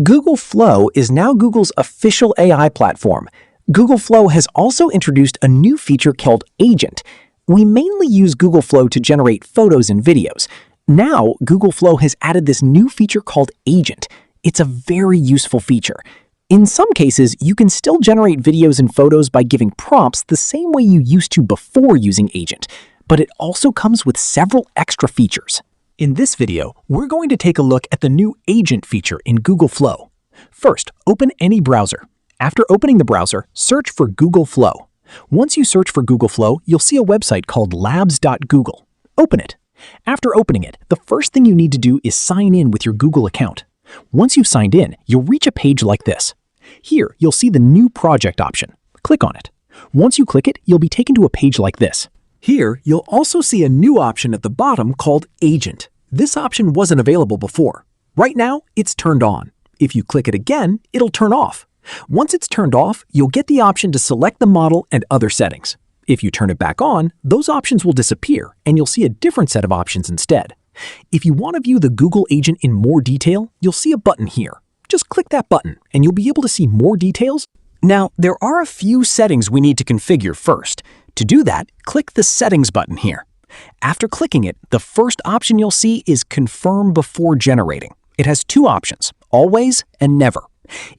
Google Flow is now Google's official AI platform. Google Flow has also introduced a new feature called Agent. We mainly use Google Flow to generate photos and videos. Now, Google Flow has added this new feature called Agent. It's a very useful feature. In some cases, you can still generate videos and photos by giving prompts the same way you used to before using Agent, but it also comes with several extra features. In this video, we're going to take a look at the new Agent feature in Google Flow. First, open any browser. After opening the browser, search for Google Flow. Once you search for Google Flow, you'll see a website called labs.google. Open it. After opening it, the first thing you need to do is sign in with your Google account. Once you've signed in, you'll reach a page like this. Here, you'll see the New Project option. Click on it. Once you click it, you'll be taken to a page like this. Here, you'll also see a new option at the bottom called Agent. This option wasn't available before. Right now, it's turned on. If you click it again, it'll turn off. Once it's turned off, you'll get the option to select the model and other settings. If you turn it back on, those options will disappear, and you'll see a different set of options instead. If you want to view the Google Agent in more detail, you'll see a button here. Just click that button, and you'll be able to see more details. Now, there are a few settings we need to configure first. To do that, click the Settings button here. After clicking it, the first option you'll see is Confirm Before Generating. It has two options, Always and Never.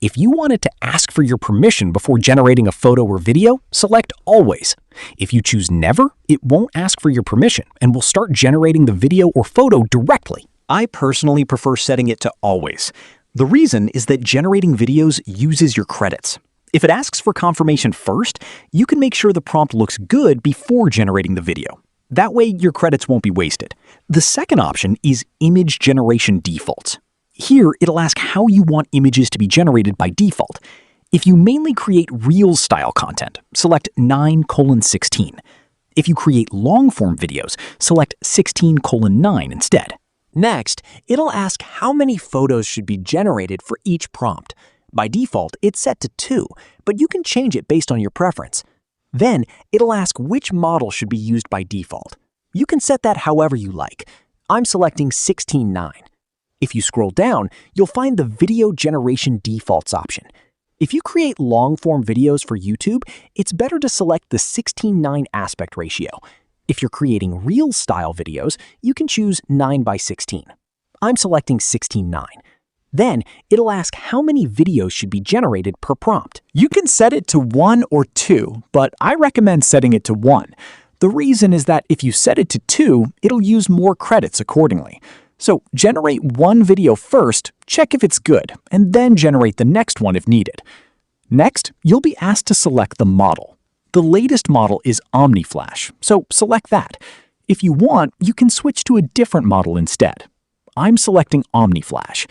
If you wanted to ask for your permission before generating a photo or video, select Always. If you choose Never, it won't ask for your permission and will start generating the video or photo directly. I personally prefer setting it to Always. The reason is that generating videos uses your credits. If it asks for confirmation first, you can make sure the prompt looks good before generating the video. That way, your credits won't be wasted. The second option is Image Generation Defaults. Here, it'll ask how you want images to be generated by default. If you mainly create Reels-style content, select 9:16. If you create long-form videos, select 16:9 instead. Next, it'll ask how many photos should be generated for each prompt. By default, it's set to 2, but you can change it based on your preference. Then, it'll ask which model should be used by default. You can set that however you like. I'm selecting 16:9. If you scroll down, you'll find the Video Generation Defaults option. If you create long-form videos for YouTube, it's better to select the 16:9 aspect ratio. If you're creating Reels-style videos, you can choose 9:16. I'm selecting 16:9. Then, it'll ask how many videos should be generated per prompt. You can set it to 1 or 2, but I recommend setting it to 1. The reason is that if you set it to 2, it'll use more credits accordingly. So generate one video first, check if it's good, and then generate the next one if needed. Next, you'll be asked to select the model. The latest model is OmniFlash, so select that. If you want, you can switch to a different model instead. I'm selecting OmniFlash.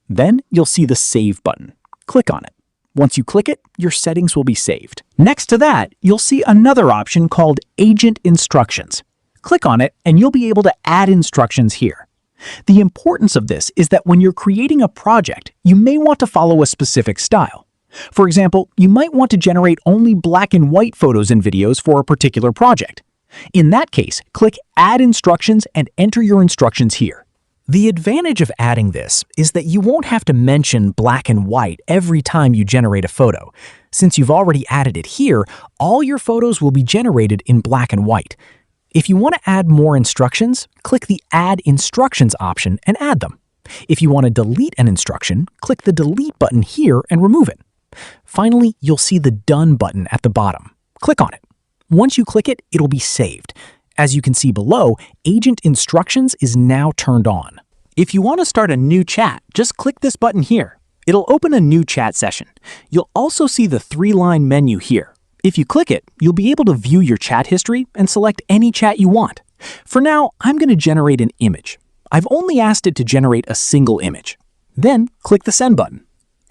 Then you'll see the Save button. Click on it. Once you click it, your settings will be saved. Next to that, you'll see another option called Agent Instructions. Click on it, and you'll be able to add instructions here. The importance of this is that when you're creating a project, you may want to follow a specific style. For example, you might want to generate only black and white photos and videos for a particular project. In that case, click Add Instructions and enter your instructions here. The advantage of adding this is that you won't have to mention black and white every time you generate a photo. Since you've already added it here, all your photos will be generated in black and white. If you want to add more instructions, click the Add Instructions option and add them. If you want to delete an instruction, click the Delete button here and remove it. Finally, you'll see the Done button at the bottom. Click on it. Once you click it, it'll be saved. As you can see below, Agent Instructions is now turned on. If you want to start a new chat, just click this button here. It'll open a new chat session. You'll also see the 3-line menu here. If you click it, you'll be able to view your chat history and select any chat you want. For now, I'm going to generate an image. I've only asked it to generate a single image. Then, click the Send button.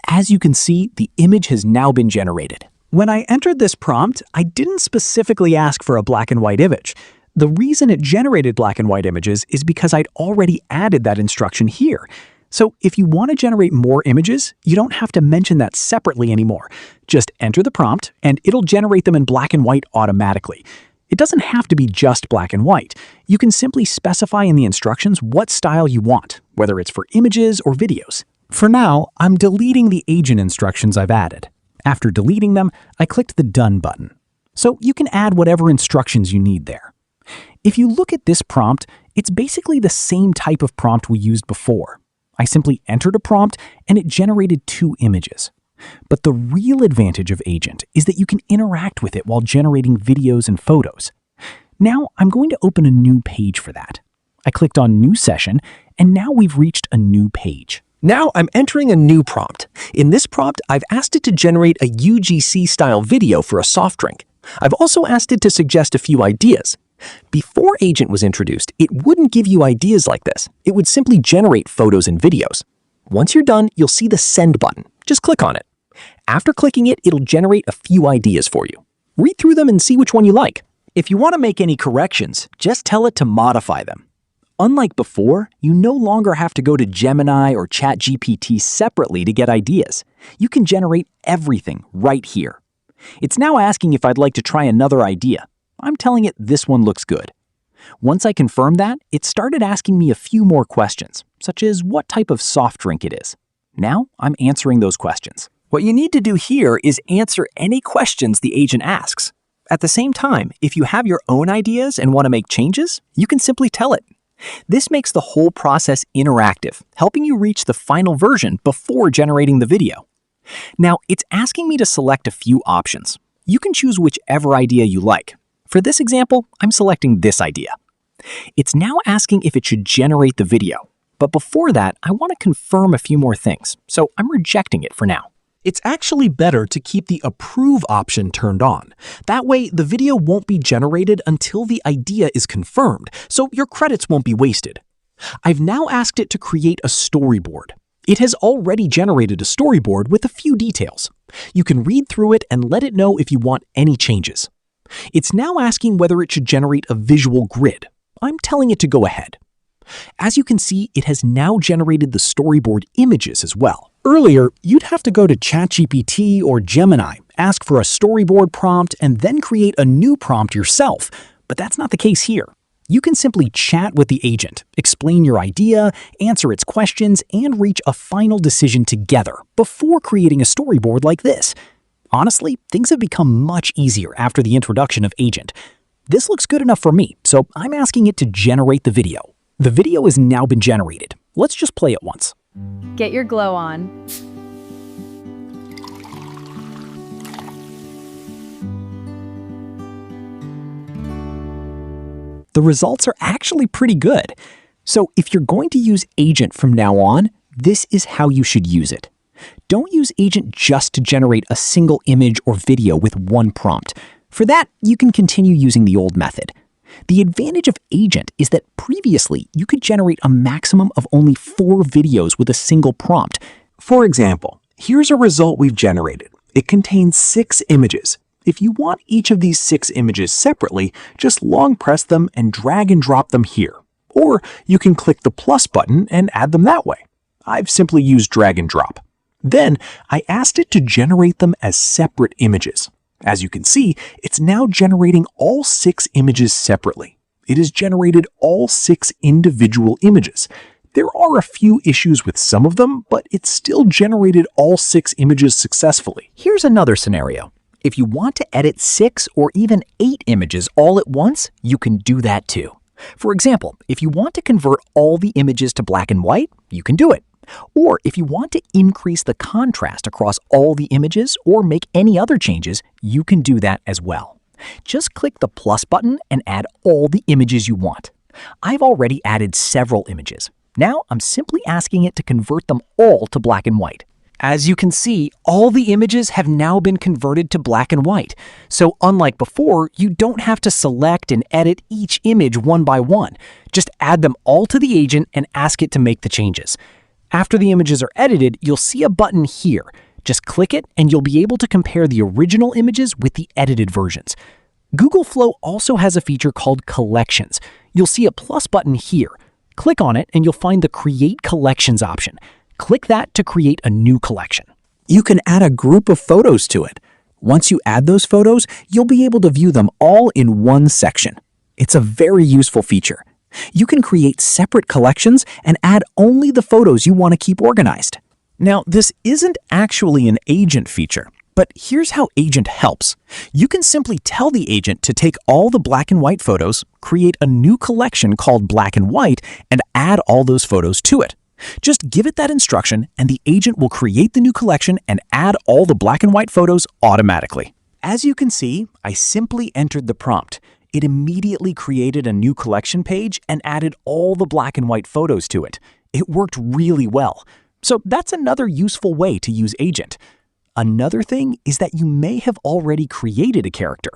As you can see, the image has now been generated. When I entered this prompt, I didn't specifically ask for a black and white image. The reason it generated black and white images is because I'd already added that instruction here. So if you want to generate more images, you don't have to mention that separately anymore. Just enter the prompt, and it'll generate them in black and white automatically. It doesn't have to be just black and white. You can simply specify in the instructions what style you want, whether it's for images or videos. For now, I'm deleting the agent instructions I've added. After deleting them, I clicked the Done button. So you can add whatever instructions you need there. If you look at this prompt, it's basically the same type of prompt we used before. I simply entered a prompt and it generated 2 images. But the real advantage of Agent is that you can interact with it while generating videos and photos. Now I'm going to open a new page for that. I clicked on New Session, and now we've reached a new page. Now I'm entering a new prompt. In this prompt, I've asked it to generate a UGC-style video for a soft drink. I've also asked it to suggest a few ideas. Before Agent was introduced, it wouldn't give you ideas like this. It would simply generate photos and videos. Once you're done, you'll see the Send button. Just click on it. After clicking it, it'll generate a few ideas for you. Read through them and see which one you like. If you want to make any corrections, just tell it to modify them. Unlike before, you no longer have to go to Gemini or ChatGPT separately to get ideas. You can generate everything right here. It's now asking if I'd like to try another idea. I'm telling it this one looks good. Once I confirmed that, it started asking me a few more questions, such as what type of soft drink it is. Now I'm answering those questions. What you need to do here is answer any questions the agent asks. At the same time, if you have your own ideas and want to make changes, you can simply tell it. This makes the whole process interactive, helping you reach the final version before generating the video. Now, it's asking me to select a few options. You can choose whichever idea you like. For this example, I'm selecting this idea. It's now asking if it should generate the video. But before that, I want to confirm a few more things, so I'm rejecting it for now. It's actually better to keep the Approve option turned on. That way, the video won't be generated until the idea is confirmed, so your credits won't be wasted. I've now asked it to create a storyboard. It has already generated a storyboard with a few details. You can read through it and let it know if you want any changes. It's now asking whether it should generate a visual grid. I'm telling it to go ahead. As you can see, it has now generated the storyboard images as well. Earlier, you'd have to go to ChatGPT or Gemini, ask for a storyboard prompt, and then create a new prompt yourself. But that's not the case here. You can simply chat with the agent, explain your idea, answer its questions, and reach a final decision together before creating a storyboard like this. Honestly, things have become much easier after the introduction of Agent. This looks good enough for me, so I'm asking it to generate the video. The video has now been generated. Let's just play it once. Get your glow on. The results are actually pretty good. So if you're going to use Agent from now on, this is how you should use it. Don't use Agent just to generate a single image or video with one prompt. For that, you can continue using the old method. The advantage of Agent is that previously you could generate a maximum of only 4 videos with a single prompt. For example, here's a result we've generated. It contains 6 images. If you want each of these 6 images separately, just long press them and drag and drop them here. Or you can click the plus button and add them that way. I've simply used drag and drop. Then I asked it to generate them as separate images. As you can see, it's now generating all 6 images separately. It has generated all 6 individual images. There are a few issues with some of them, but it still generated all 6 images successfully. Here's another scenario. If you want to edit 6 or even 8 images all at once, you can do that too. For example, if you want to convert all the images to black and white, you can do it. Or if you want to increase the contrast across all the images or make any other changes, you can do that as well. Just click the plus button and add all the images you want. I've already added several images. Now I'm simply asking it to convert them all to black and white. As you can see, all the images have now been converted to black and white. So unlike before, you don't have to select and edit each image one by one. Just add them all to the agent and ask it to make the changes. After the images are edited, you'll see a button here. Just click it and you'll be able to compare the original images with the edited versions. Google Flow also has a feature called Collections. You'll see a plus button here. Click on it and you'll find the Create Collections option. Click that to create a new collection. You can add a group of photos to it. Once you add those photos, you'll be able to view them all in one section. It's a very useful feature. You can create separate collections and add only the photos you want to keep organized. Now, this isn't actually an agent feature, but here's how Agent helps. You can simply tell the agent to take all the black and white photos, create a new collection called black and white, and add all those photos to it. Just give it that instruction, and the agent will create the new collection and add all the black and white photos automatically. As you can see, I simply entered the prompt. It immediately created a new collection page and added all the black and white photos to it. It worked really well. So that's another useful way to use Agent. Another thing is that you may have already created a character.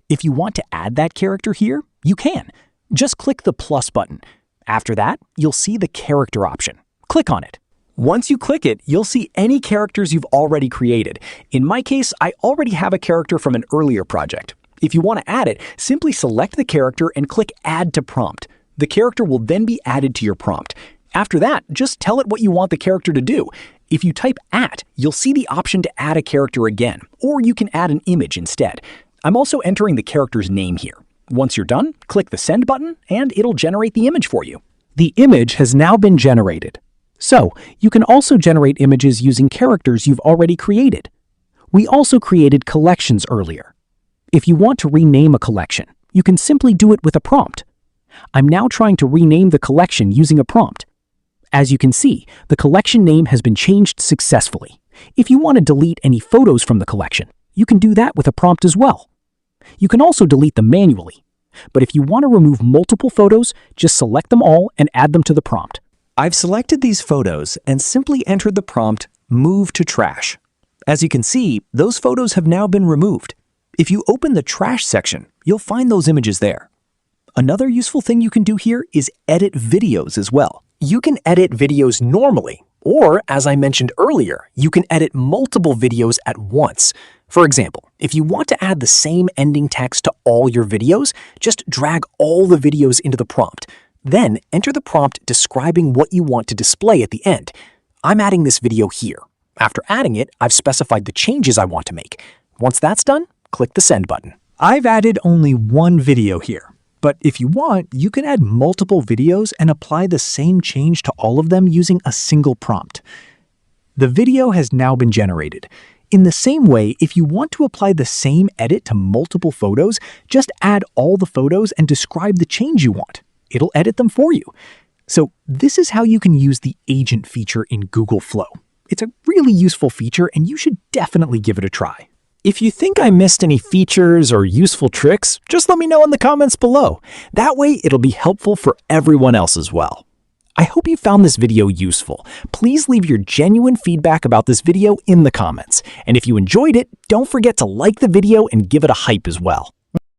If you want to add that character here, you can. Just click the plus button. After that, you'll see the character option. Click on it. Once you click it, you'll see any characters you've already created. In my case, I already have a character from an earlier project. If you want to add it, simply select the character and click Add to Prompt. The character will then be added to your prompt. After that, just tell it what you want the character to do. If you type @ you'll see the option to add a character again, or you can add an image instead. I'm also entering the character's name here. Once you're done, click the Send button, and it'll generate the image for you. The image has now been generated. So, you can also generate images using characters you've already created. We also created collections earlier. If you want to rename a collection, you can simply do it with a prompt. I'm now trying to rename the collection using a prompt. As you can see, the collection name has been changed successfully. If you want to delete any photos from the collection, you can do that with a prompt as well. You can also delete them manually. But if you want to remove multiple photos, just select them all and add them to the prompt. I've selected these photos and simply entered the prompt, Move to Trash. As you can see, those photos have now been removed. If you open the trash section, you'll find those images there. Another useful thing you can do here is edit videos as well. You can edit videos normally, or as I mentioned earlier, you can edit multiple videos at once. For example, if you want to add the same ending text to all your videos, just drag all the videos into the prompt. Then enter the prompt describing what you want to display at the end. I'm adding this video here. After adding it, I've specified the changes I want to make. Once that's done, click the Send button. I've added only one video here, but if you want, you can add multiple videos and apply the same change to all of them using a single prompt. The video has now been generated. In the same way, if you want to apply the same edit to multiple photos, just add all the photos and describe the change you want. It'll edit them for you. So this is how you can use the Agent feature in Google Flow. It's a really useful feature, and you should definitely give it a try. If you think I missed any features or useful tricks, just let me know in the comments below. That way, it'll be helpful for everyone else as well. I hope you found this video useful. Please leave your genuine feedback about this video in the comments. And if you enjoyed it, don't forget to like the video and give it a hype as well.